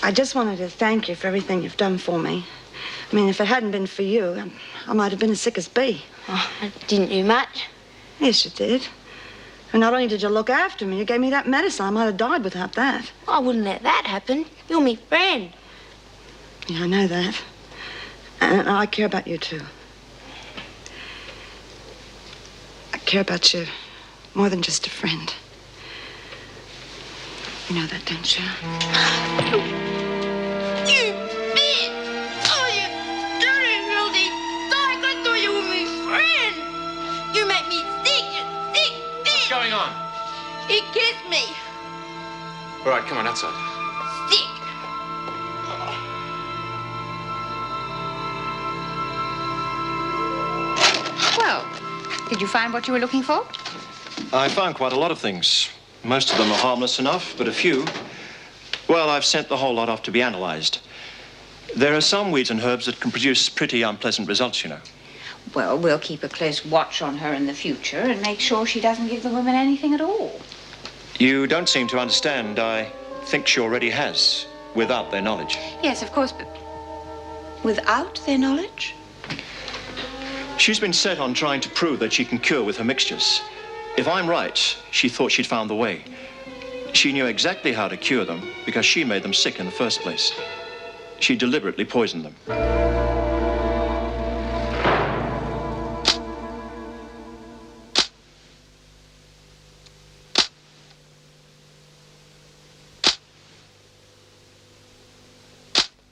I just wanted to thank you for everything you've done for me. I mean, if it hadn't been for you, I might have been as sick as bee. Oh, I didn't do much. Yes, you did. And not only did you look after me, you gave me that medicine. I might have died without that. I wouldn't let that happen. You're my friend. Yeah, I know that. And I care about you, too. I care about you more than just a friend. You know that, don't you? You bitch! Oh, you dirty, filthy dog! I thought you were my friend. You make me sick, you sick bitch! What's going on? He kissed me. All right, come on, outside. Sick. Well, did you find what you were looking for? I found quite a lot of things. Most of them are harmless enough, but a few, well, I've sent the whole lot off to be analyzed. There are some weeds and herbs that can produce pretty unpleasant results, you know. Well, we'll keep a close watch on her in the future and make sure she doesn't give the women anything at all. You don't seem to understand. I think she already has, without their knowledge. Yes, of course, but without their knowledge? She's been set on trying to prove that she can cure with her mixtures. If I'm right, she thought she'd found the way. She knew exactly how to cure them because she made them sick in the first place. She deliberately poisoned them.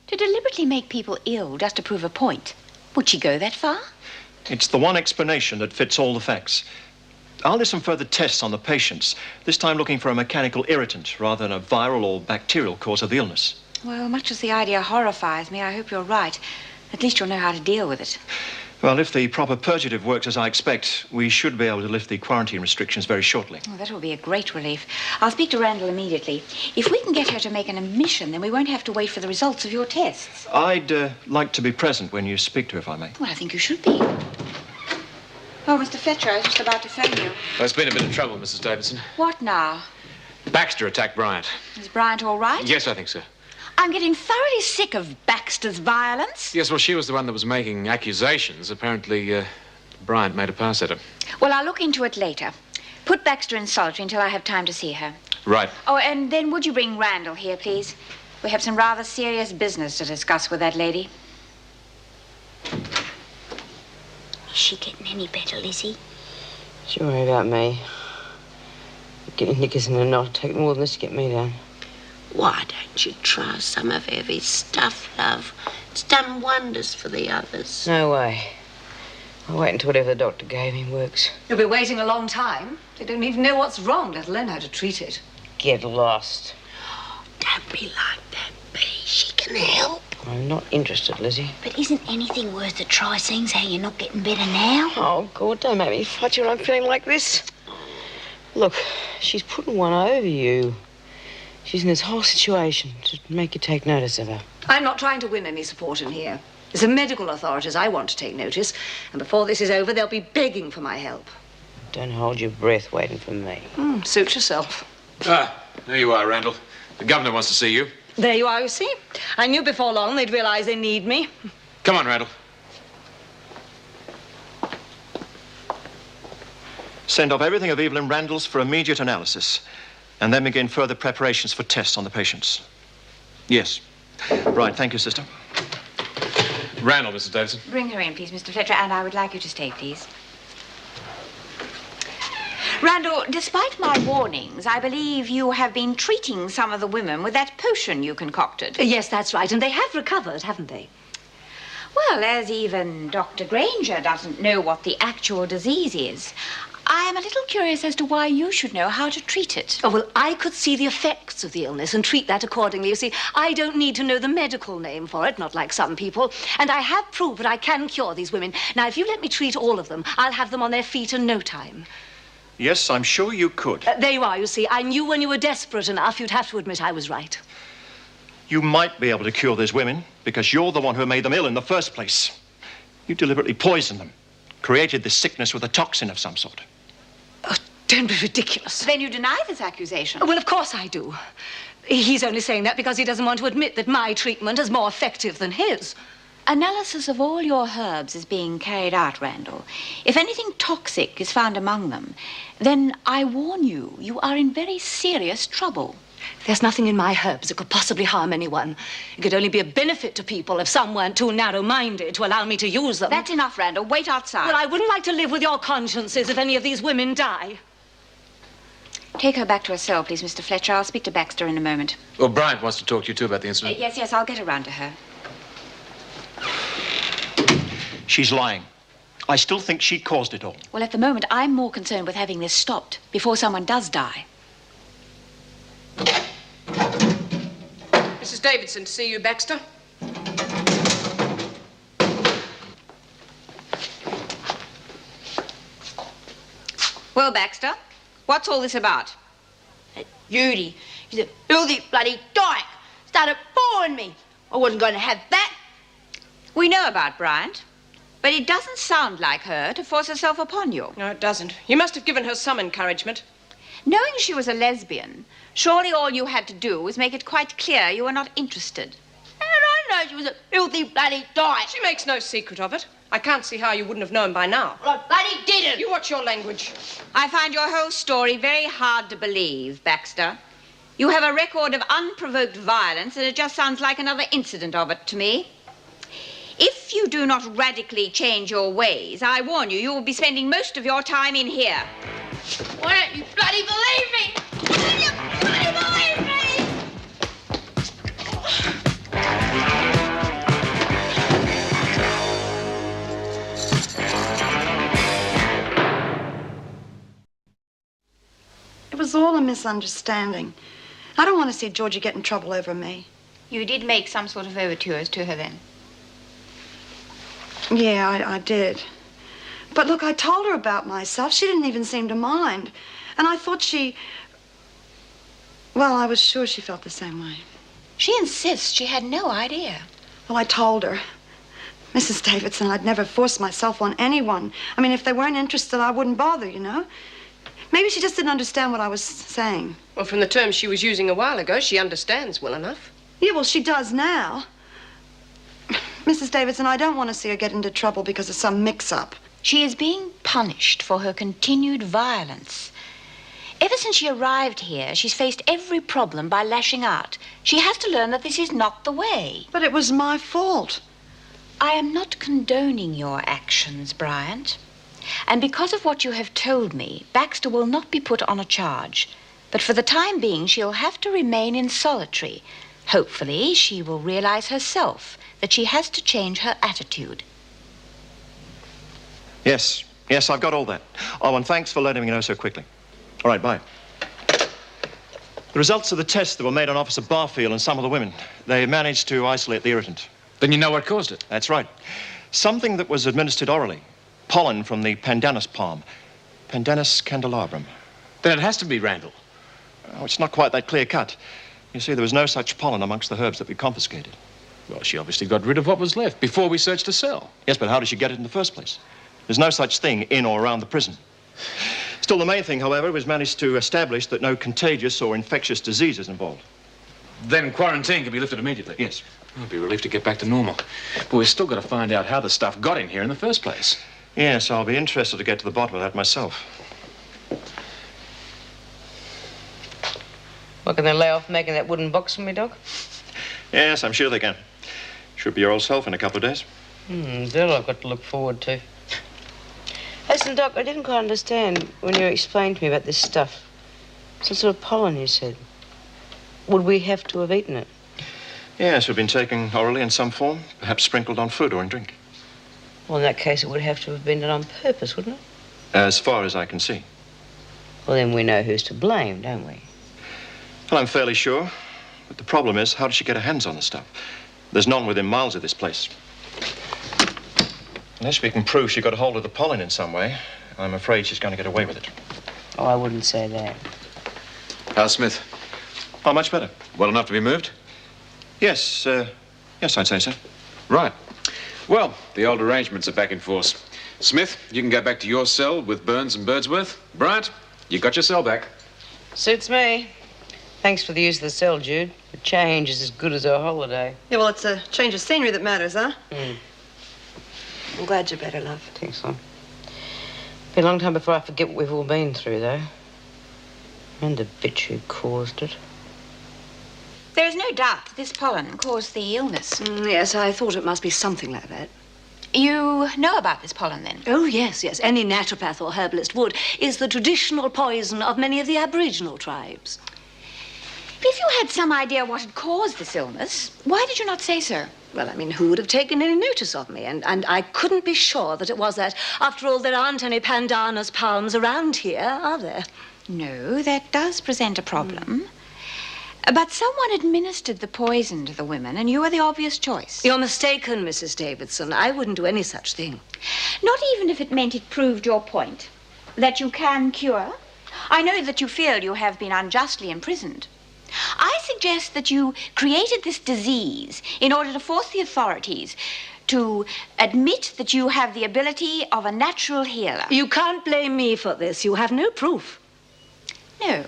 To deliberately make people ill just to prove a point. Would she go that far? It's the one explanation that fits all the facts. I'll do some further tests on the patients, this time looking for a mechanical irritant rather than a viral or bacterial cause of the illness. Well, much as the idea horrifies me, I hope you're right. At least you'll know how to deal with it. Well, if the proper purgative works as I expect, we should be able to lift the quarantine restrictions very shortly. Oh, that will be a great relief. I'll speak to Randall immediately. If we can get her to make an admission, then we won't have to wait for the results of your tests. I'd like to be present when you speak to her, if I may. Well, I think you should be. Oh, Mr. Fletcher, I was just about to phone you. Well, there's been a bit of trouble, Mrs. Davidson. What now? Baxter attacked Bryant. Is Bryant all right? Yes, I think so. I'm getting thoroughly sick of Baxter's violence. Yes, well, she was the one that was making accusations. Apparently, Bryant made a pass at her. Well, I'll look into it later. Put Baxter in solitary until I have time to see her. Right. Oh, and then would you bring Randall here, please? We have some rather serious business to discuss with that lady. Is she getting any better, Lizzie? Don't worry about me. Getting knickers in a knot take more than this to get me down. Why don't you try some of Evie's stuff, love? It's done wonders for the others. No way. I'll wait until whatever the doctor gave me works. You'll be waiting a long time. They don't even know what's wrong, let alone how to treat it. Get lost. Don't be like that, Bee. She can help. I'm not interested, Lizzie. But isn't anything worth a try, seeing how you're not getting better now? Oh, God, don't make me fight you when I'm feeling like this. Look, she's putting one over you. She's in this whole situation to make you take notice of her. I'm not trying to win any support in here. It's the medical authorities I want to take notice, and before this is over, they'll be begging for my help. Don't hold your breath waiting for me. Suit yourself. Ah, there you are, Randall. The governor wants to see you. There you are, you see. I knew before long they'd realize they need me. Come on, Randall. Send off everything of Evelyn Randall's for immediate analysis, and then begin further preparations for tests on the patients. Yes. Right, thank you, sister. Randall, Mrs. Davidson. Bring her in, please, Mr. Fletcher, and I would like you to stay, please. Randall, despite my warnings, I believe you have been treating some of the women with that potion you concocted. Yes, that's right, and they have recovered, haven't they? Well, as even Dr. Granger doesn't know what the actual disease is, I am a little curious as to why you should know how to treat it. Oh, well, I could see the effects of the illness and treat that accordingly. You see, I don't need to know the medical name for it, not like some people. And I have proved that I can cure these women. Now, if you let me treat all of them, I'll have them on their feet in no time. Yes, I'm sure you could. There you are, you see. I knew when you were desperate enough, you'd have to admit I was right. You might be able to cure these women because you're the one who made them ill in the first place. You deliberately poisoned them, created this sickness with a toxin of some sort. Oh, don't be ridiculous. Then you deny this accusation? Well, of course I do. He's only saying that because he doesn't want to admit that my treatment is more effective than his. Analysis of all your herbs is being carried out, Randall. If anything toxic is found among them, then I warn you, you are in very serious trouble. There's nothing in my herbs that could possibly harm anyone. It could only be a benefit to people if some weren't too narrow-minded to allow me to use them. That's enough, Randall. Wait outside. Well, I wouldn't like to live with your consciences if any of these women die. Take her back to her cell, please, Mr. Fletcher. I'll speak to Baxter in a moment. Well, Bryant wants to talk to you, too, about the incident. Yes, I'll get around to her. She's lying. I still think she caused it all. Well, at the moment, I'm more concerned with having this stopped before someone does die. Mrs. Davidson, to see you, Baxter. Well, Baxter, what's all this about? Judy, he's a filthy bloody dyke. Started boring me. I wasn't going to have that. We know about Bryant, but it doesn't sound like her to force herself upon you. No, it doesn't. You must have given her some encouragement. Knowing she was a lesbian, surely all you had to do was make it quite clear you were not interested. How did I know she was a filthy bloody dyke? She makes no secret of it. I can't see how you wouldn't have known by now. Well, I bloody didn't. You watch your language. I find your whole story very hard to believe, Baxter. You have a record of unprovoked violence, and it just sounds like another incident of it to me. If you do not radically change your ways, I warn you, you will be spending most of your time in here. Why don't you bloody believe me? Why don't you bloody believe me? It was all a misunderstanding. I don't want to see Georgie get in trouble over me. You did make some sort of overtures to her then? Yeah, I did. But look, I told her about myself. She didn't even seem to mind. And I thought well, I was sure she felt the same way. She insists she had no idea. Well, I told her. Mrs. Davidson, I'd never force myself on anyone. I mean, if they weren't interested, I wouldn't bother, you know? Maybe she just didn't understand what I was saying. Well, from the terms she was using a while ago, she understands well enough. Yeah, well, she does now. Mrs. Davidson, I don't want to see her get into trouble because of some mix-up. She is being punished for her continued violence. Ever since she arrived here, she's faced every problem by lashing out. She has to learn that this is not the way. But it was my fault. I am not condoning your actions, Bryant. And because of what you have told me, Baxter will not be put on a charge. But for the time being, she'll have to remain in solitary. Hopefully, she will realize herself that she has to change her attitude. Yes, I've got all that. Oh, and thanks for letting me know so quickly. All right, bye. The results of the tests that were made on Officer Barfield and some of the women, they managed to isolate the irritant. Then you know what caused it. That's right. Something that was administered orally. Pollen from the pandanus palm. Pandanus candelabrum. Then it has to be Randall. Oh, it's not quite that clear cut. You see, there was no such pollen amongst the herbs that we confiscated. Well, she obviously got rid of what was left before we searched the cell. Yes, but how did she get it in the first place? There's no such thing in or around the prison. Still, the main thing, however, was managed to establish that no contagious or infectious disease is involved. Then quarantine can be lifted immediately. Yes. I'll be relieved to get back to normal. But we've still got to find out how the stuff got in here in the first place. Yes, I'll be interested to get to the bottom of that myself. What, can they lay off making that wooden box for me, Doc? Yes, I'm sure they can. Should be your old self in a couple of days. That I've got to look forward to. Listen, Doc, I didn't quite understand when you explained to me about this stuff. Some sort of pollen, you said. Would we have to have eaten it? Yes, we've been taken orally in some form, perhaps sprinkled on food or in drink. Well, in that case, it would have to have been done on purpose, wouldn't it? As far as I can see. Well, then we know who's to blame, don't we? Well, I'm fairly sure. But the problem is, how did she get her hands on the stuff? There's none within miles of this place. Unless we can prove she got a hold of the pollen in some way, I'm afraid she's going to get away with it. Oh, I wouldn't say that. How's Smith? Oh, much better. Well enough to be moved? Yes, yes, I'd say so. Right. Well, the old arrangements are back in force. Smith, you can go back to your cell with Burns and Birdsworth. Bryant, you got your cell back. Suits me. Thanks for the use of the cell, Jude. The change is as good as a holiday. Yeah, well, it's a change of scenery that matters, huh? I'm glad you're better, love. I think so. Be a long time before I forget what we've all been through, though. And the bitch who caused it. There is no doubt that this pollen caused the illness. Yes, I thought it must be something like that. You know about this pollen, then? Oh, yes, yes. Any naturopath or herbalist would. Is the traditional poison of many of the Aboriginal tribes. If you had some idea what had caused this illness, why did you not say so? Well, I mean, who would have taken any notice of me? And I couldn't be sure that it was that. After all, there aren't any pandanus palms around here, are there? No, that does present a problem. But someone administered the poison to the women, and you were the obvious choice. You're mistaken, Mrs. Davidson. I wouldn't do any such thing. Not even if it meant it proved your point, that you can cure. I know that you feel you have been unjustly imprisoned. I suggest that you created this disease in order to force the authorities to admit that you have the ability of a natural healer. You can't blame me for this. You have no proof. No,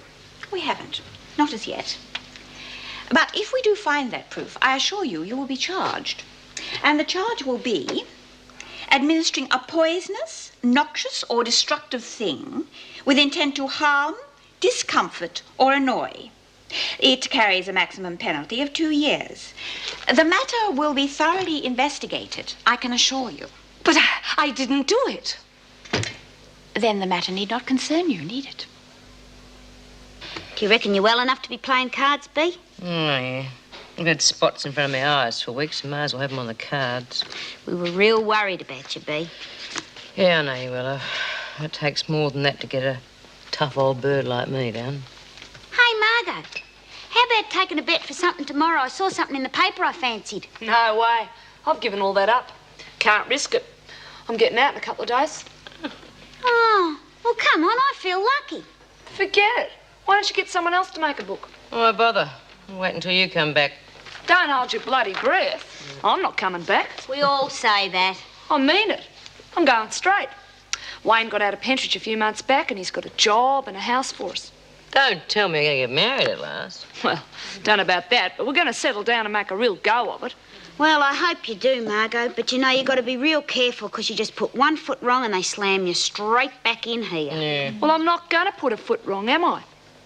we haven't. Not as yet. But if we do find that proof, I assure you, you will be charged. And the charge will be administering a poisonous, noxious, or destructive thing with intent to harm, discomfort, or annoy. It carries a maximum penalty of 2 years. The matter will be thoroughly investigated, I can assure you. But I didn't do it. Then the matter need not concern you, need it? Do you reckon you're well enough to be playing cards, Bea? Oh, yeah. I've had spots in front of my eyes for weeks. I might as well have them on the cards. We were real worried about you, Bea. Yeah, I know you will, love. It takes more than that to get a tough old bird like me down. Hey, Margot, how about taking a bet for something tomorrow? I saw something in the paper I fancied. No way. I've given all that up. Can't risk it. I'm getting out in a couple of days. Oh, well, come on, I feel lucky. Forget it. Why don't you get someone else to make a book? Why bother? I'll wait until you come back. Don't hold your bloody breath. I'm not coming back. We all say that. I mean it. I'm going straight. Wayne got out of Pentridge a few months back and he's got a job and a house for us. Don't tell me you're going to get married at last. Well, don't know about that, but we're going to settle down and make a real go of it. Well, I hope you do, Margot, but you know, you got to be real careful because you just put 1 foot wrong and they slam you straight back in here. Yeah. Well, I'm not going to put a foot wrong, am I?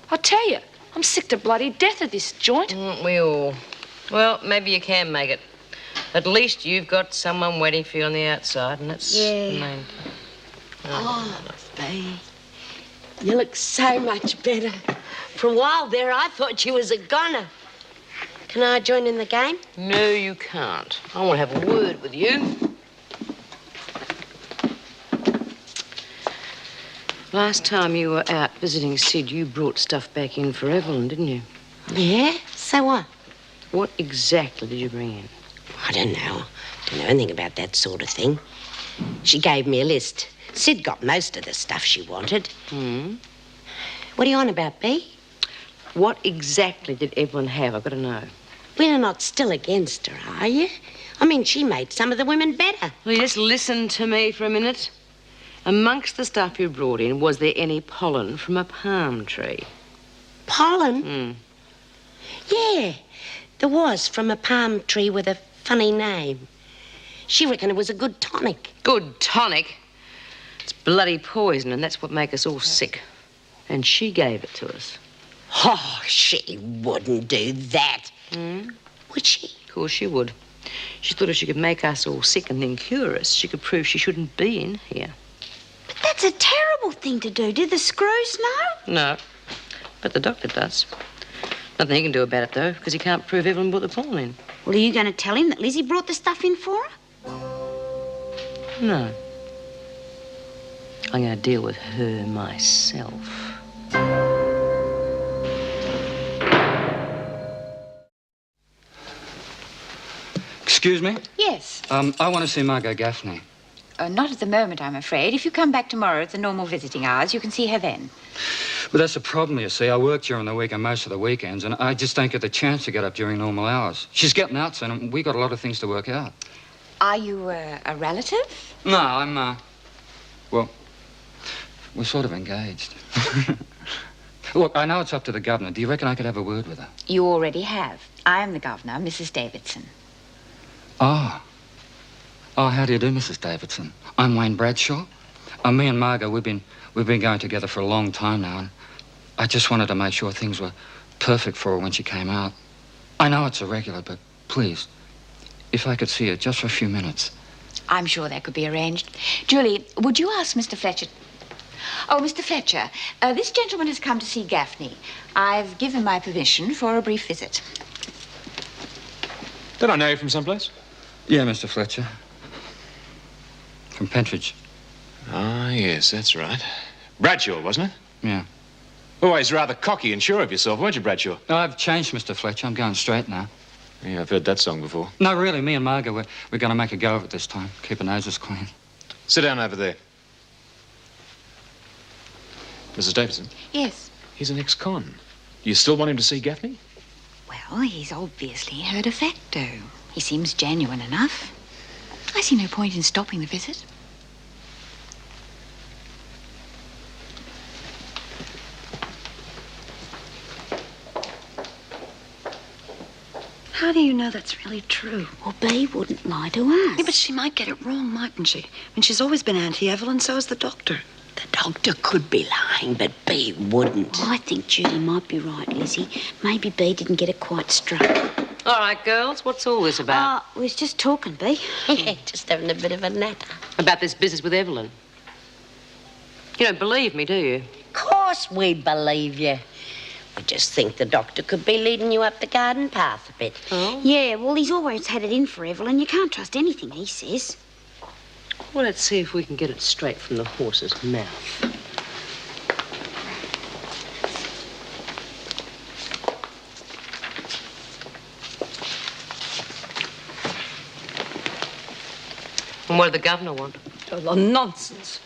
I tell you, I'm sick to bloody death of this joint. Aren't we all? Well, maybe you can make it. At least you've got someone waiting for you on the outside, and that's the main thing. Oh, Bea, you look so much better. For a while there, I thought you was a goner. Can I join in the game? No, you can't. I want to have a word with you. Last time you were out visiting Sid, you brought stuff back in for Evelyn, didn't you? Yeah? So what? What exactly did you bring in? I don't know. Don't know anything about that sort of thing. She gave me a list. Sid got most of the stuff she wanted. What are you on about, Bea? What exactly did Evelyn have? I've got to know. Well, you're not still against her, are you? I mean, she made some of the women better. Will you just listen to me for a minute? Amongst the stuff you brought in, was there any pollen from a palm tree? Pollen? Yeah, there was, from a palm tree with a funny name. She reckoned it was a good tonic. Good tonic? It's bloody poison, and that's what makes us all sick. And she gave it to us. Oh, she wouldn't do that. Would she? Of course she would. She thought if she could make us all sick and then cure us, she could prove she shouldn't be in here. But that's a terrible thing to do. Did the screws know? No, but the doctor does. Nothing he can do about it, though, because he can't prove Evelyn brought the pollen in. Well, are you going to tell him that Lizzie brought the stuff in for her? No. I'm going to deal with her myself. Excuse me? Yes. I want to see Margot Gaffney. Not at the moment, I'm afraid. If you come back tomorrow at the normal visiting hours, you can see her then. Well, that's the problem, you see. I work during the week and most of the weekends, and I just don't get the chance to get up during normal hours. She's getting out soon, and we got a lot of things to work out. Are you a relative? No, I'm, well, we're sort of engaged. Look, I know it's up to the governor. Do you reckon I could have a word with her? You already have. I am the governor, Mrs. Davidson. Oh. Oh, how do you do, Mrs. Davidson? I'm Wayne Bradshaw. Me and Margot, we've been going together for a long time now, and I just wanted to make sure things were perfect for her when she came out. I know it's irregular, but please, if I could see her just for a few minutes. I'm sure that could be arranged. Julie, would you ask Mr. Fletcher... Oh, Mr. Fletcher, this gentleman has come to see Gaffney. I've given my permission for a brief visit. Don't I know you from someplace? Yeah, Mr. Fletcher. From Pentridge. Ah, yes, that's right. Bradshaw, wasn't it? Yeah. Always rather cocky and sure of yourself, weren't you, Bradshaw? No, I've changed, Mr. Fletcher. I'm going straight now. Yeah, I've heard that song before. No, really, me and Margot, we're going to make a go of it this time. Keep our noses clean. Sit down over there. Mrs. Davidson? Yes. He's an ex-con. You still want him to see Gaffney? Well, he's obviously heard a facto. He seems genuine enough. I see no point in stopping the visit. How do you know that's really true? Well, Bea wouldn't lie to us. Yeah, but she might get it wrong, mightn't she? I mean, she's always been anti-Evelyn, so has the doctor. The doctor could be lying, but Bea wouldn't. I think Judy might be right, Lizzie. Maybe Bea didn't get it quite straight. All right, girls, what's all this about? We was just talking, Bea. Yeah, just having a bit of a natter. About this business with Evelyn. You don't believe me, do you? Of course we believe you. We just think the doctor could be leading you up the garden path a bit. Oh? Yeah, well, he's always had it in for Evelyn. You can't trust anything he says. Well, let's see if we can get it straight from the horse's mouth. And what did the governor want? Oh, nonsense.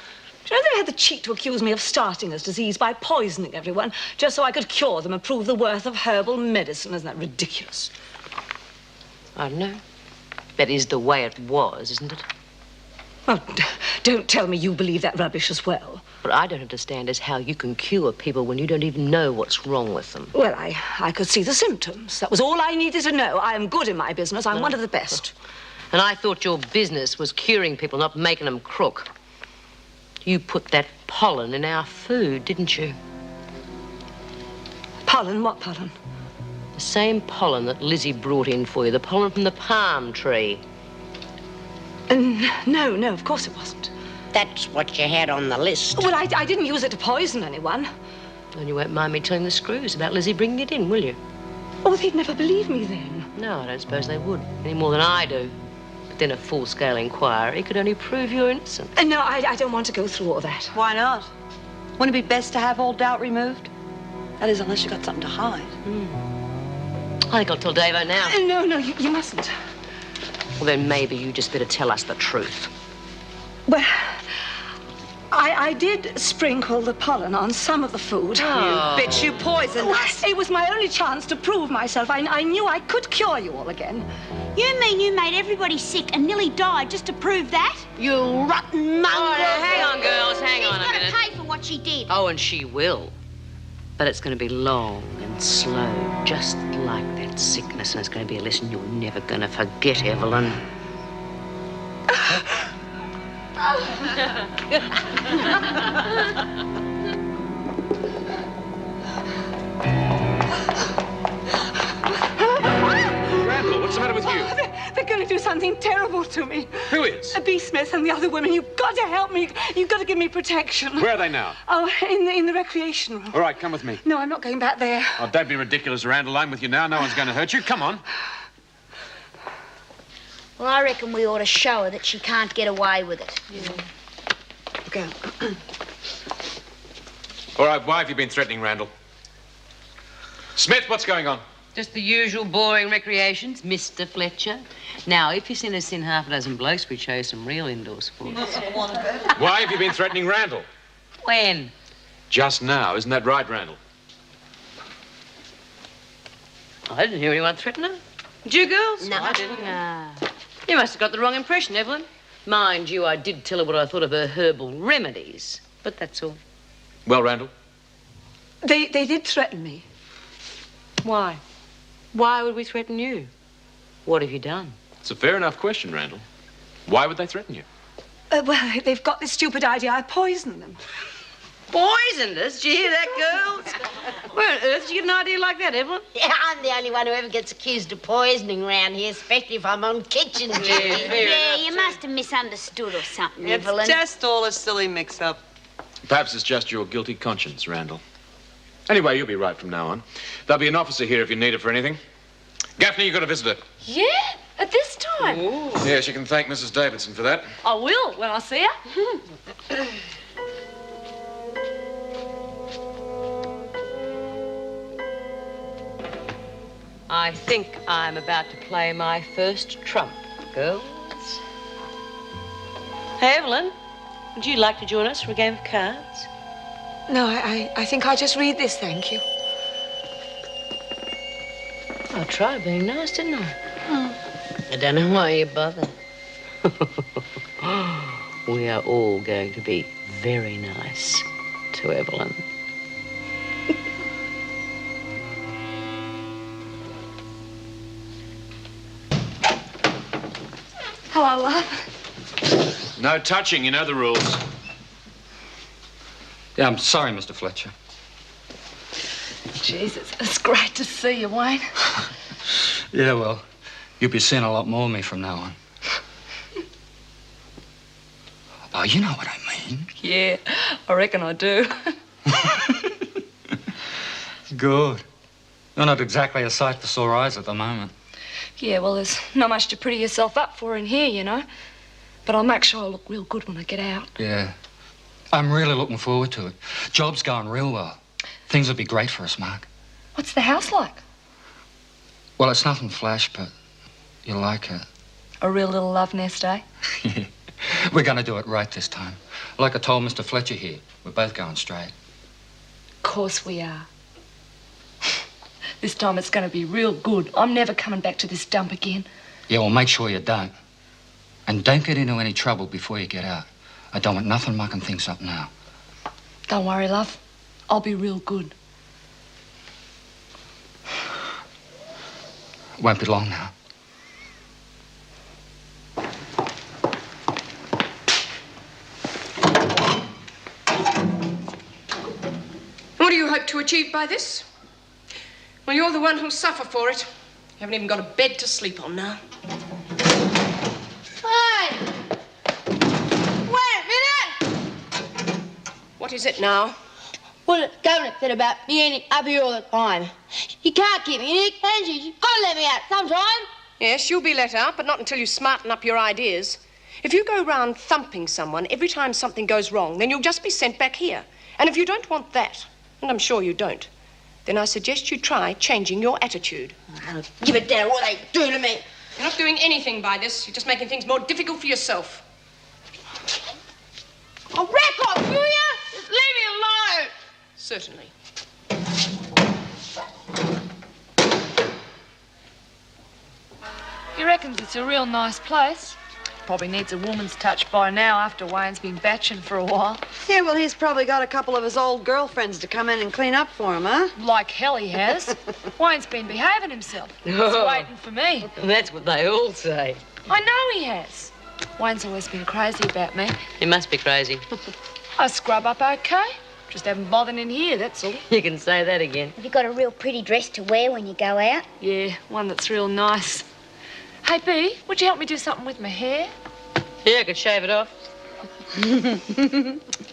Do you know they had the cheek to accuse me of starting this disease by poisoning everyone just so I could cure them and prove the worth of herbal medicine? Isn't that ridiculous? I don't know. That is the way it was, isn't it? Oh, don't tell me you believe that rubbish as well. What I don't understand is how you can cure people when you don't even know what's wrong with them. Well, I could see the symptoms. That was all I needed to know. I am good in my business. I'm one of the best. And I thought your business was curing people, not making them crook. You put that pollen in our food, didn't you? Pollen? What pollen? The same pollen that Lizzie brought in for you, the pollen from the palm tree. No, of course it wasn't. That's what you had on the list. Well, I didn't use it to poison anyone. And you won't mind me telling the screws about Lizzie bringing it in, will you? Oh, they'd never believe me then. No, I don't suppose they would, any more than I do. But then a full-scale inquiry could only prove you're innocent. No, I don't want to go through all that. Why not? Wouldn't it be best to have all doubt removed? That is, unless you've got something to hide. I think I'll tell Davo now. No, you mustn't. Well, then maybe you just better tell us the truth. Well, I did sprinkle the pollen on some of the food. Oh. You bitch, you poisoned us. It was my only chance to prove myself. I knew I could cure you all again. You mean you made everybody sick and nearly died just to prove that? You rotten mongrel. Oh, now, hang on, girls, hang on a She's minute. got to pay for what she did. Oh, and she will. But it's going to be long and slow, just like that sickness. And it's going to be a lesson you're never going to forget, Evelyn. Randall, what's the matter with you? They're going to do something terrible to me. Who is? Bea Smith and the other women. You've got to help me. You've got to give me protection. Where are they now? Oh, in the recreation room. All right, come with me. No, I'm not going back there. Oh, don't be ridiculous, Randall. I'm with you now. No one's going to hurt you. Come on. Well, I reckon we ought to show her that she can't get away with it. Okay. All right, why have you been threatening Randall? Smith, what's going on? Just the usual boring recreations, Mr. Fletcher. Now, if you send us in half a dozen blokes, we'd show you some real indoor sports. Why have you been threatening Randall? When? Just now. Isn't that right, Randall? I didn't hear anyone threaten her. Did you, girls? No. I didn't. You must have got the wrong impression, Evelyn. Mind you, I did tell her what I thought of her herbal remedies. But that's all. Well, Randall, They did threaten me. Why? Why would we threaten you? What have you done? It's a fair enough question, Randall. Why would they threaten you? Well, they've got this stupid idea I poisoned them. Poisoned us? Did you hear that, girls? Where on earth did you get an idea like that, Evelyn? Yeah, I'm the only one who ever gets accused of poisoning round here, especially if I'm on kitchen duty. Yeah, you must have misunderstood or something, Evelyn. It's just all a silly mix-up. Perhaps it's just your guilty conscience, Randall. Anyway, you'll be right from now on. There'll be an officer here if you need it for anything. Gaffney, you've got a visitor. Yeah? At this time? Yes, you can thank Mrs. Davidson for that. I will when I see her. I think I'm about to play my first trump, girls. Hey, Evelyn, would you like to join us for a game of cards? No, I think I'll just read this, thank you. I tried being nice, didn't I? I don't know why you bother. We are all going to be very nice to Evelyn. Hello, love. No touching, you know the rules. Yeah, I'm sorry, Mr. Fletcher. Jesus, it's great to see you, Wayne. Yeah, well, you'll be seeing a lot more of me from now on. Oh, you know what I mean. Yeah, I reckon I do. Good. You're not exactly a sight for sore eyes at the moment. Yeah, well, there's not much to pretty yourself up for in here, you know. But I'll make sure I look real good when I get out. Yeah. I'm really looking forward to it. Job's going real well. Things will be great for us, Mark. What's the house like? Well, it's nothing flash, but you'll like it. A real little love nest, eh? We're going to do it right this time. Like I told Mr. Fletcher here, we're both going straight. Of course we are. This time it's going to be real good. I'm never coming back to this dump again. Yeah, well, make sure you don't. And don't get into any trouble before you get out. I don't want nothing mucking things up now. Don't worry, love. I'll be real good. Won't be long now. What do you hope to achieve by this? Well, you're the one who'll suffer for it. You haven't even got a bed to sleep on now. Hey! Wait a minute! What is it now? Well, the governor said about me ending up here all the time. You can't keep me in here, can you? You've got to let me out sometime. Yes, you'll be let out, but not until you smarten up your ideas. If you go round thumping someone every time something goes wrong, then you'll just be sent back here. And if you don't want that, and I'm sure you don't, then I suggest you try changing your attitude. I'll give it down what they do to me. You're not doing anything by this. You're just making things more difficult for yourself. I'll rack off, will ya? Just leave me alone. Certainly. He reckons it's a real nice place. Probably needs a woman's touch by now after Wayne's been batching for a while. Yeah, well, he's probably got a couple of his old girlfriends to come in and clean up for him, huh? Like hell he has. Wayne's been behaving himself. He's waiting for me. That's what they all say. I know he has. Wayne's always been crazy about me. He must be crazy. I scrub up okay. Just haven't bothered in here, that's all. You can say that again. Have you got a real pretty dress to wear when you go out? Yeah, one that's real nice. Hey, Bea, would you help me do something with my hair? Yeah, I could shave it off.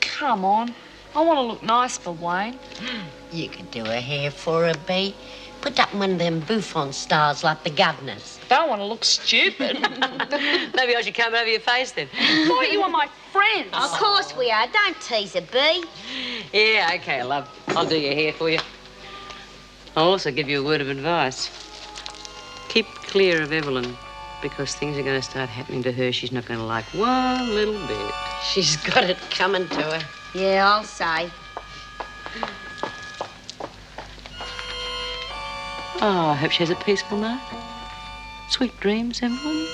Come on. I want to look nice for Wayne. You could do a hair for her, Bea. Put up one of them bouffant styles like the governor's. Don't want to look stupid. Maybe I should come over your face then. Thought you were my friends. Of course we are. Don't tease her, Bea. Yeah, okay, love. I'll do your hair for you. I'll also give you a word of advice. Keep clear of Evelyn, because things are going to start happening to her she's not going to like one little bit. She's got it coming to her. Yeah, I'll say. Oh, I hope she has a peaceful night. Sweet dreams, Evelyn.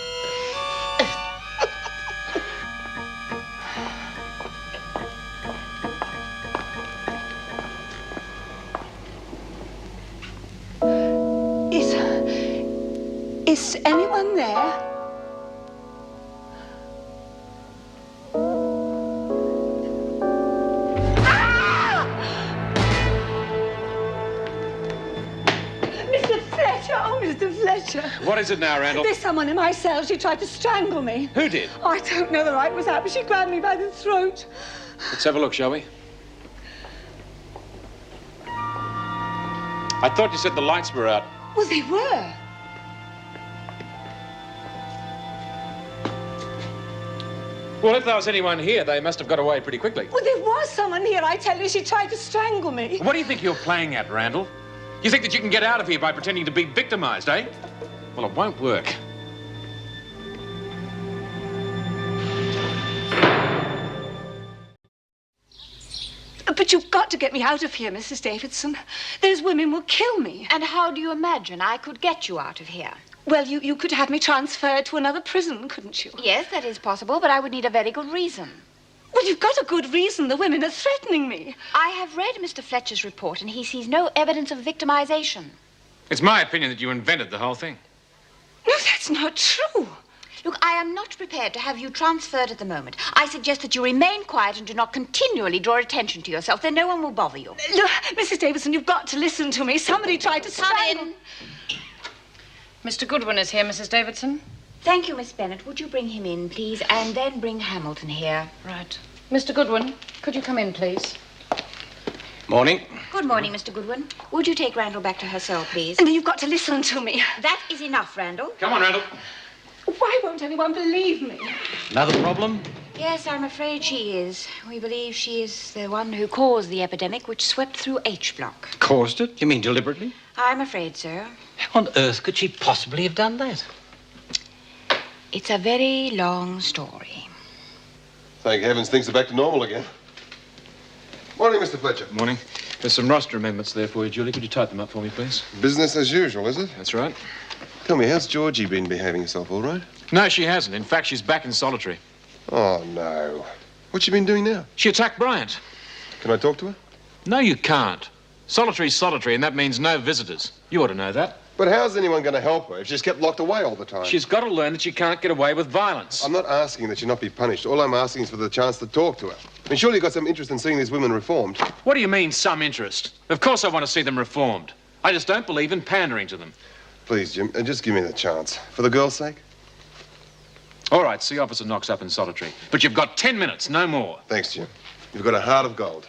Is anyone there? Mr. Fletcher! Oh, Mr. Fletcher! What is it now, Randall? There's someone in my cell. She tried to strangle me. Who did? Oh, I don't know the right was out, but she grabbed me by the throat. Let's have a look, shall we? I thought you said the lights were out. Well, they were. Well, if there was anyone here, they must have got away pretty quickly. Well, there was someone here, I tell you. She tried to strangle me. What do you think you're playing at, Randall? You think that you can get out of here by pretending to be victimized, eh? Well, it won't work. But you've got to get me out of here, Mrs. Davidson. Those women will kill me. And how do you imagine I could get you out of here? Well, you could have me transferred to another prison, couldn't you? Yes, that is possible, but I would need a very good reason. Well, you've got a good reason. The women are threatening me. I have read Mr. Fletcher's report, and he sees no evidence of victimization. It's my opinion that you invented the whole thing. No, that's not true. Look, I am not prepared to have you transferred at the moment. I suggest that you remain quiet and do not continually draw attention to yourself. Then no one will bother you. Look, Mrs. Davidson, you've got to listen to me. Somebody tried to strangle... Mr. Goodwin is here, Mrs. Davidson. Thank you, Miss Bennet. Would you bring him in, please? And then bring Hamilton here. Right. Mr. Goodwin, could you come in, please? Morning. Good morning, Mr. Goodwin. Would you take Randall back to her cell, please? And you've got to listen to me. That is enough, Randall. Come on, Randall. Why won't anyone believe me? Another problem? Yes, I'm afraid she is. We believe she is the one who caused the epidemic which swept through H Block. Caused it? You mean deliberately? I'm afraid so. How on earth could she possibly have done that? It's a very long story. Thank heavens things are back to normal again. Morning, Mr. Fletcher. Morning. There's some roster amendments there for you, Julie. Could you type them up for me, please? Business as usual, is it? That's right. Tell me, how's Georgie been behaving herself, all right? No, she hasn't. In fact, she's back in solitary. Oh, no. What's she been doing now? She attacked Bryant. Can I talk to her? No, you can't. Solitary's solitary, and that means no visitors. You ought to know that. But how's anyone going to help her if she's kept locked away all the time? She's got to learn that she can't get away with violence. I'm not asking that she not be punished. All I'm asking is for the chance to talk to her. I mean, surely you've got some interest in seeing these women reformed. What do you mean, some interest? Of course I want to see them reformed. I just don't believe in pandering to them. Please, Jim, just give me the chance. For the girl's sake. All right, see Officer Knox up in solitary. But you've got 10 minutes, no more. Thanks, Jim. You've got a heart of gold.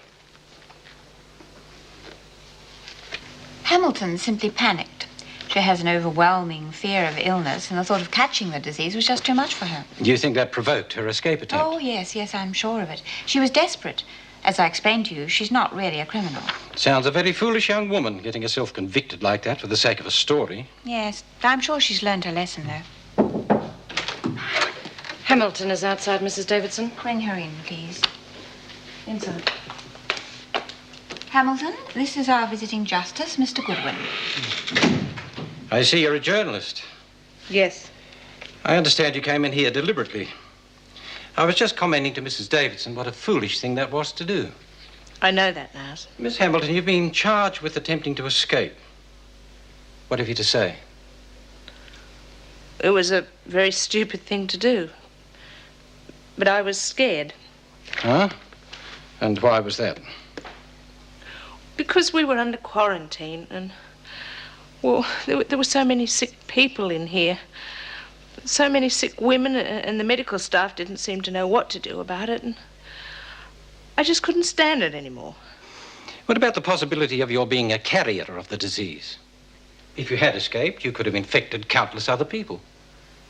Hamilton simply panicked. She has an overwhelming fear of illness, and the thought of catching the disease was just too much for her. Do you think that provoked her escape attempt? Oh, yes, I'm sure of it. She was desperate. As I explained to you, she's not really a criminal. Sounds a very foolish young woman, getting herself convicted like that for the sake of a story. Yes, I'm sure she's learned her lesson, though. Hamilton is outside, Mrs. Davidson. Bring her in, please. Inside. Hamilton, this is our visiting justice, Mr. Goodwin. I see you're a journalist. Yes. I understand you came in here deliberately. I was just commenting to Mrs. Davidson what a foolish thing that was to do. I know that, Niles. Miss Hamilton, you've been charged with attempting to escape. What have you to say? It was a very stupid thing to do. But I was scared. Huh? And why was that? Because we were under quarantine and, well, there were so many sick people in here. So many sick women, and the medical staff didn't seem to know what to do about it. And I just couldn't stand it anymore. What about the possibility of your being a carrier of the disease? If you had escaped, you could have infected countless other people.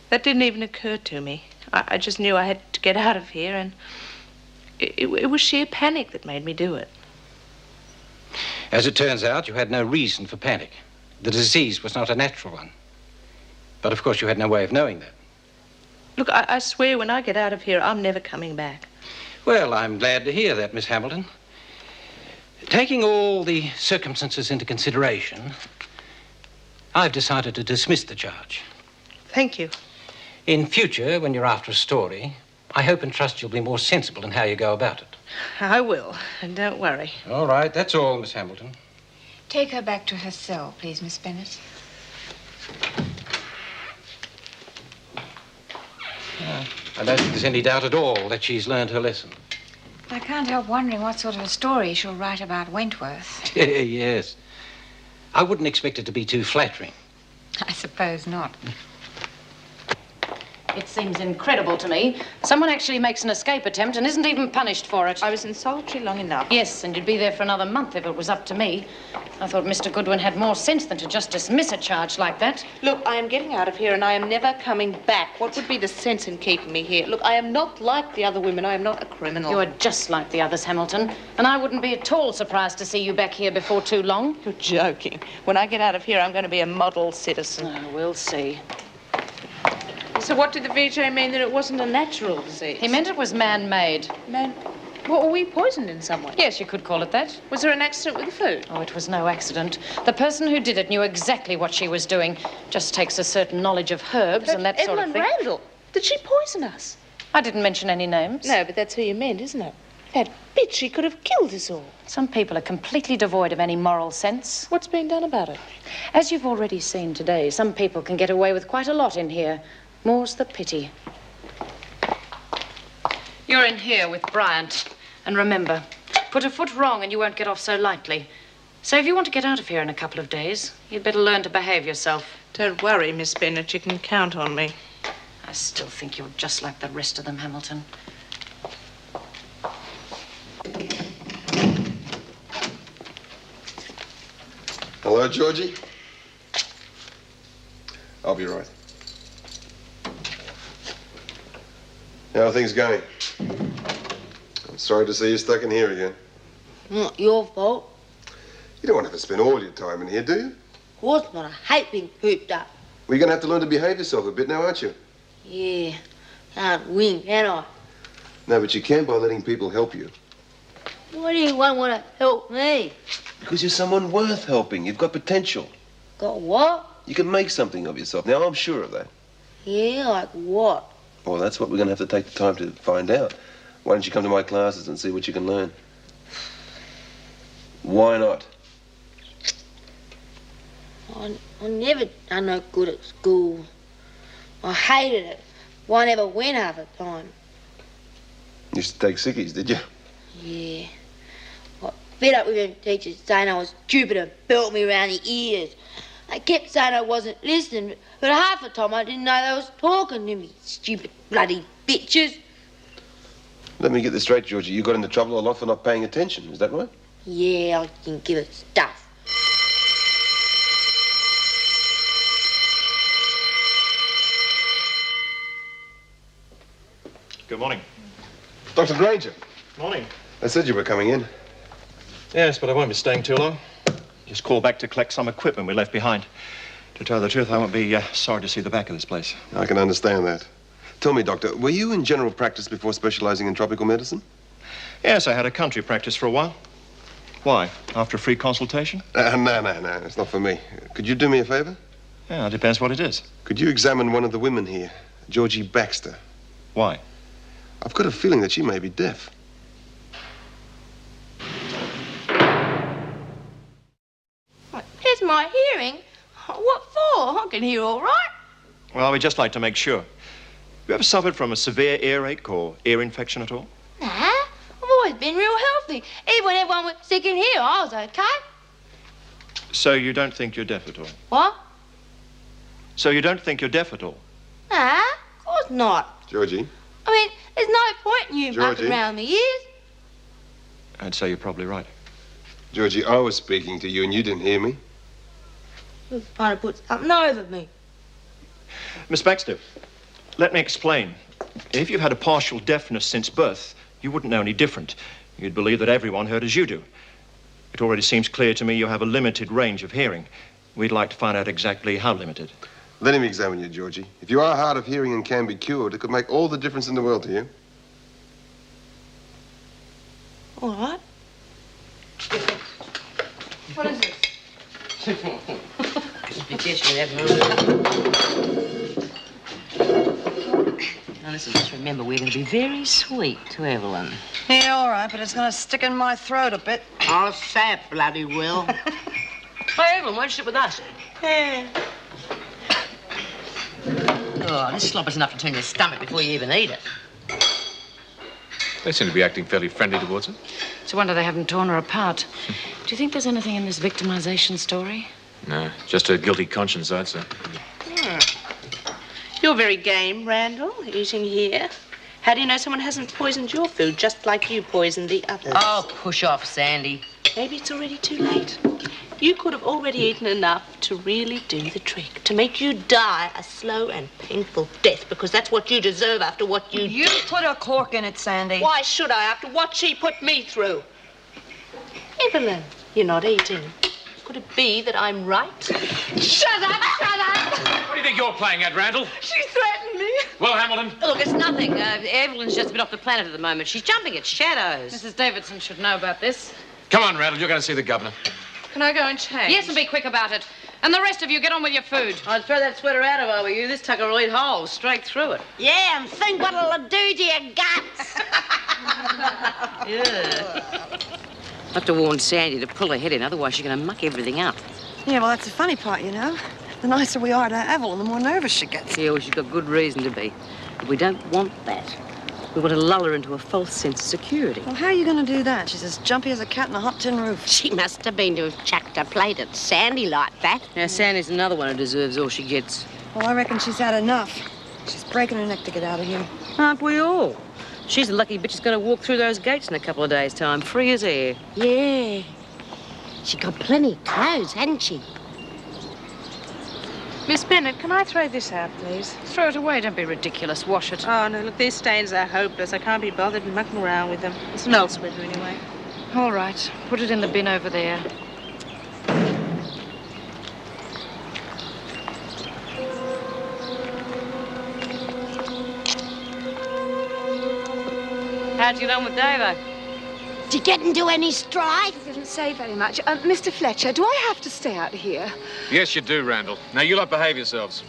That didn't even occur to me. I just knew I had to get out of here, and it was sheer panic that made me do it. As it turns out, you had no reason for panic. The disease was not a natural one. But of course you had no way of knowing that. Look, I swear when I get out of here, I'm never coming back. Well, I'm glad to hear that, Miss Hamilton. Taking all the circumstances into consideration, I've decided to dismiss the charge. Thank you. In future, when you're after a story, I hope and trust you'll be more sensible in how you go about it. I will, and don't worry. All right, that's all, Miss Hamilton. Take her back to her cell, please, Miss Bennet. I don't think there's any doubt at all that she's learned her lesson. I can't help wondering what sort of a story she'll write about Wentworth. Yes. I wouldn't expect it to be too flattering. I suppose not. It seems incredible to me. Someone actually makes an escape attempt and isn't even punished for it. I was in solitary long enough. Yes, and you'd be there for another month if it was up to me. I thought Mr. Goodwin had more sense than to just dismiss a charge like that. Look, I am getting out of here and I am never coming back. What would be the sense in keeping me here? Look, I am not like the other women. I am not a criminal. You are just like the others, Hamilton. And I wouldn't be at all surprised to see you back here before too long. You're joking. When I get out of here, I'm going to be a model citizen. Oh, we'll see. So what did the VJ mean that it wasn't a natural disease? He meant it was man-made. What, were we poisoned in some way? Yes, you could call it that. Was there an accident with the food? Oh, it was no accident. The person who did it knew exactly what she was doing. Just takes a certain knowledge of herbs and that sort of thing. Evelyn Randall. Did she poison us? I didn't mention any names. No, but that's who you meant, isn't it? That bitch, she could have killed us all. Some people are completely devoid of any moral sense. What's being done about it? As you've already seen today, some people can get away with quite a lot in here. More's the pity. You're in here with Bryant. And remember, put a foot wrong and you won't get off so lightly. So if you want to get out of here in a couple of days, you'd better learn to behave yourself. Don't worry, Miss Bennett. You can count on me. I still think you're just like the rest of them, Hamilton. Hello, Georgie? I'll be right. How are things going? I'm sorry to see you stuck in here again. Not your fault. You don't want to have to spend all your time in here, do you? Of course not. I hate being cooped up. Well, you're going to have to learn to behave yourself a bit now, aren't you? Yeah. Can't win, can I? No, but you can by letting people help you. Why do you want to help me? Because you're someone worth helping. You've got potential. Got what? You can make something of yourself. Now, I'm sure of that. Yeah, like what? Well, that's what we're going to have to take the time to find out. Why don't you come to my classes and see what you can learn? Why not? I never done no good at school. I hated it. Why never went half the time? You used to take sickies, did you? Yeah. I fed up with them teachers saying I was stupid and belt me around the ears. They kept saying I wasn't listening, but half the time I didn't know they was talking to me. Stupid bloody bitches. Let me get this straight, Georgie. You got into trouble a lot for not paying attention. Is that right? Yeah, I can give it stuff. Good morning. Dr. Granger. Morning. I said you were coming in. Yes, but I won't be staying too long. Just called back to collect some equipment we left behind. To tell the truth, I won't be sorry to see the back of this place. I can understand that. Tell me, Doctor, were you in general practice before specializing in tropical medicine? Yes, I had a country practice for a while. Why? After a free consultation? No. It's not for me. Could you do me a favor? Yeah, it depends what it is. Could you examine one of the women here, Georgie Baxter? Why? I've got a feeling that she may be deaf. Here's my hearing. What for? I can hear all right. Well, we'd just like to make sure. You ever suffered from a severe earache or ear infection at all? Nah, I've always been real healthy. Even when everyone was sick in here, I was okay. So you don't think you're deaf at all? What? So you don't think you're deaf at all? Nah, of course not. Georgie? I mean, there's no point in you Georgie? mucking around my ears. I'd say you're probably right. Georgie, I was speaking to you and you didn't hear me. You're trying to put something over me. Miss Baxter, let me explain. If you've had a partial deafness since birth, you wouldn't know any different. You'd believe that everyone heard as you do. It already seems clear to me you have a limited range of hearing. We'd like to find out exactly how limited. Let him examine you, Georgie. If you are hard of hearing and can be cured, it could make all the difference in the world to you. All right. What is this? Now, listen, just remember, we're going to be very sweet to Evelyn. Yeah, all right, but it's going to stick in my throat a bit. I'll say it bloody will. Hey, Evelyn, why don't you sit with us? Yeah. Oh, Oh, this slop is enough to turn your stomach before you even eat it. They seem to be acting fairly friendly towards her. It's a wonder they haven't torn her apart. Do you think there's anything in this victimization story? No, just a guilty conscience, I'd say. You're very game, Randall, eating here. How do you know someone hasn't poisoned your food just like you poisoned the others? Oh, push off, Sandy. Maybe it's already too late. You could have already eaten enough to really do the trick, to make you die a slow and painful death, because that's what you deserve after what you You did. put a cork in it, Sandy. Why should I, after what she put me through? Evelyn, you're not eating. Could it be that I'm right? Shut up! Shut up! What do you think you're playing at, Randall? She threatened me. Well, Hamilton? Look, it's nothing. Evelyn's just a bit off the planet at the moment. She's jumping at shadows. Mrs. Davidson should know about this. Come on, Randall, you're going to see the governor. Can I go and change? Yes, and be quick about it. And the rest of you, get on with your food. I'd throw that sweater out if I were you. This tucker will eat holes straight through it. Yeah, and think what it'll do to your guts. Yeah. I have to warn Sandy to pull her head in, otherwise she's going to muck everything up. Yeah, well, that's the funny part, you know. The nicer we are to Evelyn, the more nervous she gets. Yeah, well, she's got good reason to be. But we don't want that. We want to lull her into a false sense of security. Well, how are you going to do that? She's as jumpy as a cat in a hot tin roof. She must have been to have chucked a plate at Sandy like that. Now, Sandy's another one who deserves all she gets. Well, I reckon she's had enough. She's breaking her neck to get out of here. Aren't we all? She's the lucky bitch who's going to walk through those gates in a couple of days' time, free as air. Yeah. She got plenty of clothes, hadn't she? Miss Bennett, can I throw this out, please? Throw it away. Don't be ridiculous. Wash it. Oh, no, look, these stains are hopeless. I can't be bothered mucking around with them. It's an old sweater anyway. All right. Put it in the bin over there. How'd you get on with Davo? Did you get into any strife? He didn't say very much. Mr. Fletcher, do I have to stay out here? Yes, you do, Randall. Now, you lot behave yourselves.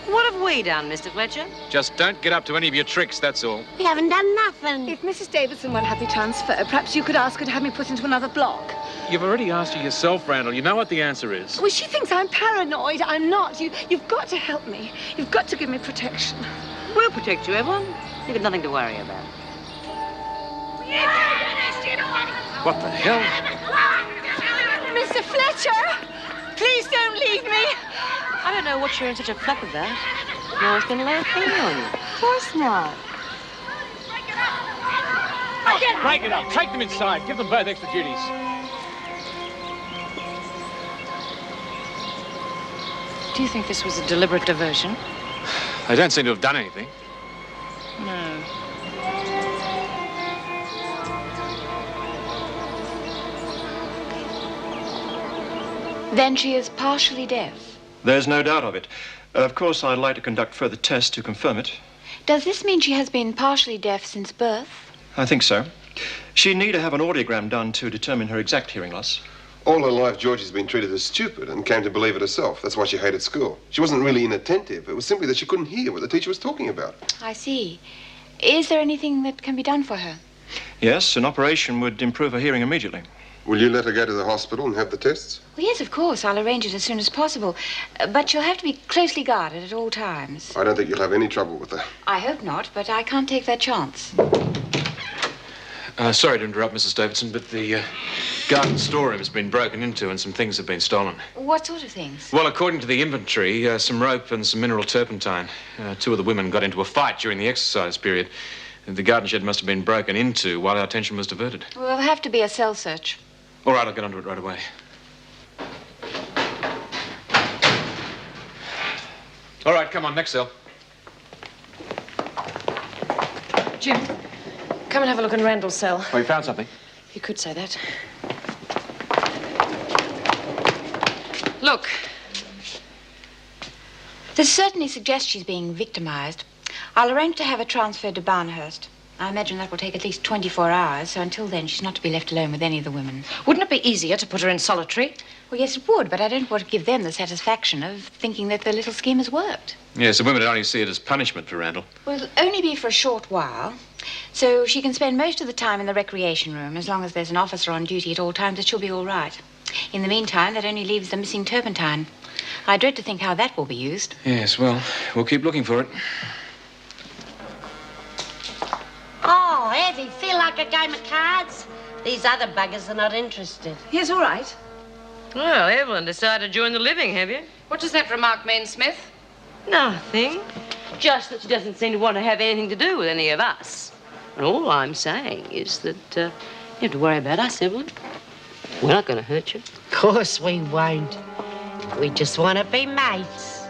What have we done, Mr. Fletcher? Just don't get up to any of your tricks, that's all. We haven't done nothing. If Mrs. Davidson won't have me transferred, perhaps you could ask her to have me put into another block. You've already asked her yourself, Randall. You know what the answer is. Well, she thinks I'm paranoid. I'm not. You've got to help me. You've got to give me protection. We'll protect you, Evelyn. You've got nothing to worry about. What the hell? Mr. Fletcher, please don't leave me. I don't know what you're in such a flap about. No one's going to lay a finger on you. Of course not. Break it up. Take them inside. Give them both extra duties. Do you think this was a deliberate diversion? They don't seem to have done anything. No. Then she is partially deaf. There's no doubt of it. Of course, I'd like to conduct further tests to confirm it. Does this mean she has been partially deaf since birth? I think so. She'd need to have an audiogram done to determine her exact hearing loss. All her life, Georgie's been treated as stupid and came to believe it herself. That's why she hated school. She wasn't really inattentive. It was simply that she couldn't hear what the teacher was talking about. I see. Is there anything that can be done for her? Yes, an operation would improve her hearing immediately. Will you let her go to the hospital and have the tests? Well, yes, of course. I'll arrange it as soon as possible. But she'll have to be closely guarded at all times. I don't think you'll have any trouble with her. I hope not, but I can't take that chance. Sorry to interrupt, Mrs. Davidson, but the garden storeroom has been broken into and some things have been stolen. What sort of things? Well, according to the inventory, some rope and some mineral turpentine. Two of the women got into a fight during the exercise period. The garden shed must have been broken into while our attention was diverted. Well, there'll have to be a cell search. All right, I'll get onto it right away. All right, come on, next cell. Jim, come and have a look in Randall's cell. Oh, you found something? You could say that. Look. This certainly suggests she's being victimized. I'll arrange to have her transferred to Barnhurst. I imagine that will take at least 24 hours, so until then she's not to be left alone with any of the women. Wouldn't it be easier to put her in solitary? Well, yes, it would, but I don't want to give them the satisfaction of thinking that the little scheme has worked. Yes, the women would only see it as punishment for Randall. Well, it'll only be for a short while, so she can spend most of the time in the recreation room. As long as there's an officer on duty at all times, it should be all right. In the meantime, that only leaves the missing turpentine. I dread to think how that will be used. Yes, well, we'll keep looking for it. Oh, Evie, feel like a game of cards? These other buggers are not interested. Yes, all right. Well, Evelyn decided to join the living, have you? What does that remark mean, Smith? Nothing. Just that she doesn't seem to want to have anything to do with any of us. And all I'm saying is that you have to worry about us, Evelyn. We're not going to hurt you. Of course we won't. We just want to be mates.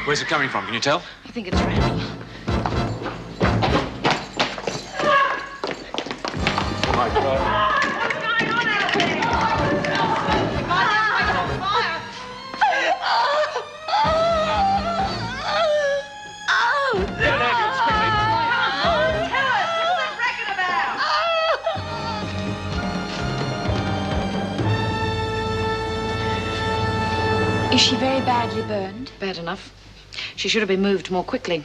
Where's it coming from? Can you tell? I think it's Randy. My God. Is she very badly burned? Bad enough. She should have been moved more quickly.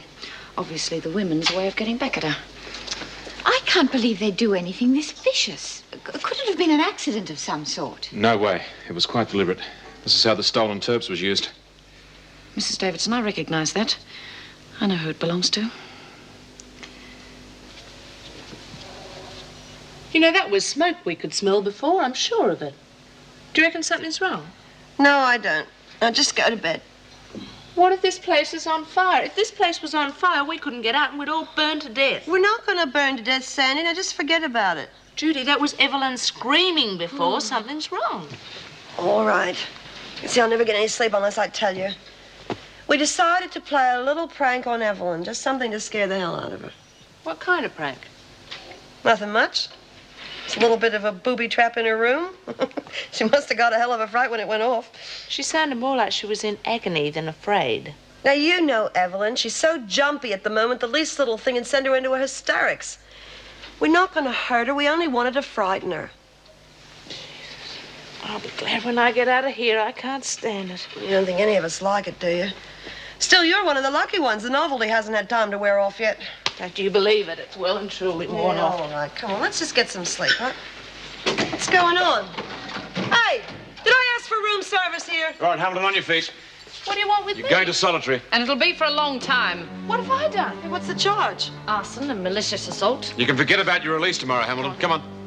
Obviously, the women's way of getting back at her. I can't believe they'd do anything this vicious. Could it have been an accident of some sort? No way. It was quite deliberate. This is how the stolen Terps was used. Mrs. Davidson, I recognize that. I know who it belongs to. You know, that was smoke we could smell before, I'm sure of it. Do you reckon something's wrong? No, I don't. Now just go to bed. What if this place is on fire? If this place was on fire, we couldn't get out and we'd all burn to death. We're not going to burn to death, Sandy. Now just forget about it. Judy, that was Evelyn screaming before. Something's wrong. All right. You see, I'll never get any sleep unless I tell you. We decided to play a little prank on Evelyn. Just something to scare the hell out of her. What kind of prank? Nothing much. It's a little bit of a booby trap in her room. She must have got a hell of a fright when it went off. She sounded more like she was in agony than afraid. Now, you know Evelyn. She's so jumpy at the moment, the least little thing would send her into hysterics. We're not going to hurt her. We only wanted to frighten her. I'll be glad when I get out of here. I can't stand it. You don't think any of us like it, do you? Still, you're one of the lucky ones. The novelty hasn't had time to wear off yet. After you believe it, it's well and truly worn off. All right, come on. Let's just get some sleep, huh? What's going on? Hey, did I ask for room service here? Right, Hamilton, on your feet. What do you want with me? You're going to solitary. And it'll be for a long time. What have I done? Hey, what's the charge? Arson and malicious assault. You can forget about your release tomorrow, Hamilton. Come on.